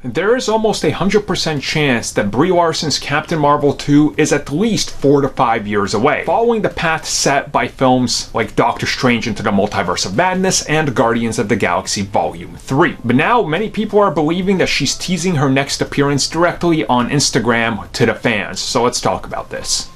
There is almost a 100% chance that Brie Larson's Captain Marvel 2 is at least 4 to 5 years away, following the path set by films like Doctor Strange Into the Multiverse of Madness and Guardians of the Galaxy Volume 3. But now, many people are believing that she's teasing her next appearance directly on Instagram to the fans, so let's talk about this.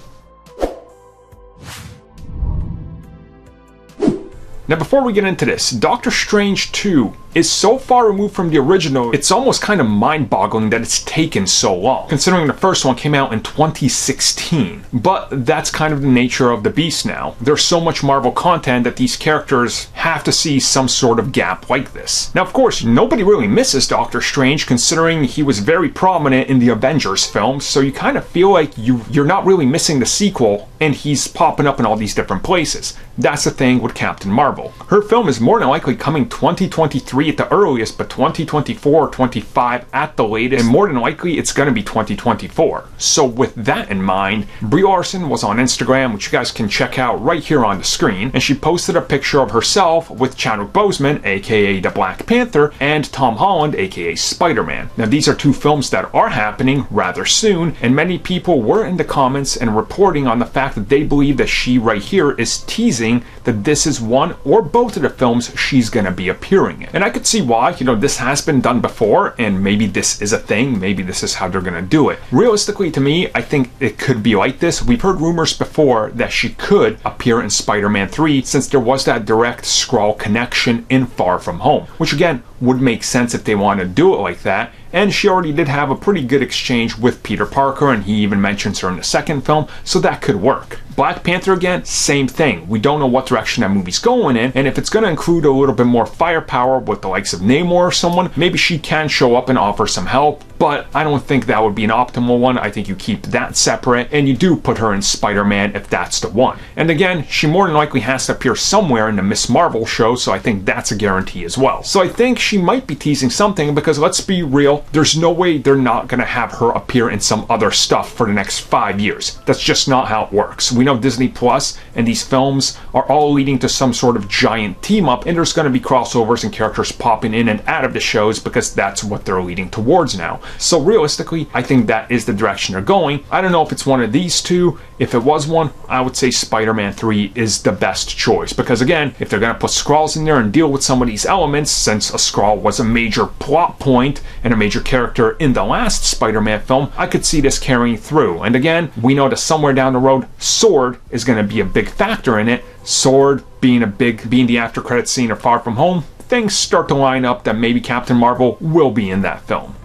Now before we get into this, Doctor Strange 2 is so far removed from the original, it's almost kind of mind-boggling that it's taken so long, considering the first one came out in 2016. But that's kind of the nature of the beast now. There's so much Marvel content that these characters have to see some sort of gap like this. Now of course, nobody really misses Doctor Strange, considering he was very prominent in the Avengers films, so you kind of feel like you're not really missing the sequel, and he's popping up in all these different places. That's the thing with Captain Marvel. Her film is more than likely coming 2023 at the earliest, but 2024 or 25 at the latest, and more than likely it's going to be 2024. So with that in mind, Brie Larson was on Instagram, which you guys can check out right here on the screen, and she posted a picture of herself with Chadwick Boseman, aka the Black Panther, and Tom Holland, aka Spider-Man. Now these are two films that are happening rather soon, and many people were in the comments and reporting on the fact that they believe that she right here is teasing that this is one or both of the films she's going to be appearing in. And I could see why, this has been done before, and maybe this is a thing, maybe this is how they're going to do it. Realistically, to me, I think it could be like this. We've heard rumors before that she could appear in Spider-Man 3, since there was that direct Skrull connection in Far From Home, which again would make sense if they want to do it like that. And she already did have a pretty good exchange with Peter Parker, and he even mentions her in the second film, so that could work. Black Panther again, same thing. We don't know what direction that movie's going in, and if it's going to include a little bit more firepower with the likes of Namor or someone, maybe she can show up and offer some help, but I don't think that would be an optimal one. I think you keep that separate, and you do put her in Spider-Man if that's the one. And again, she more than likely has to appear somewhere in the Ms. Marvel show, so I think that's a guarantee as well. So I think she might be teasing something, because let's be real, there's no way they're not going to have her appear in some other stuff for the next 5 years. That's just not how it works. We know Disney Plus and these films are all leading to some sort of giant team up, and there's going to be crossovers and characters popping in and out of the shows because that's what they're leading towards now. So realistically, I think that is the direction they're going. I don't know if it's one of these two. If it was one, I would say Spider-Man 3 is the best choice, because again, if they're going to put Skrulls in there and deal with some of these elements, since a Skrull was a major plot point and a major character in the last Spider-Man film, I could see this carrying through. And again, we know that somewhere down the road, Sword is going to be a big factor in it. Sword being the after credit scene of Far From Home, things start to line up that maybe Captain Marvel will be in that film.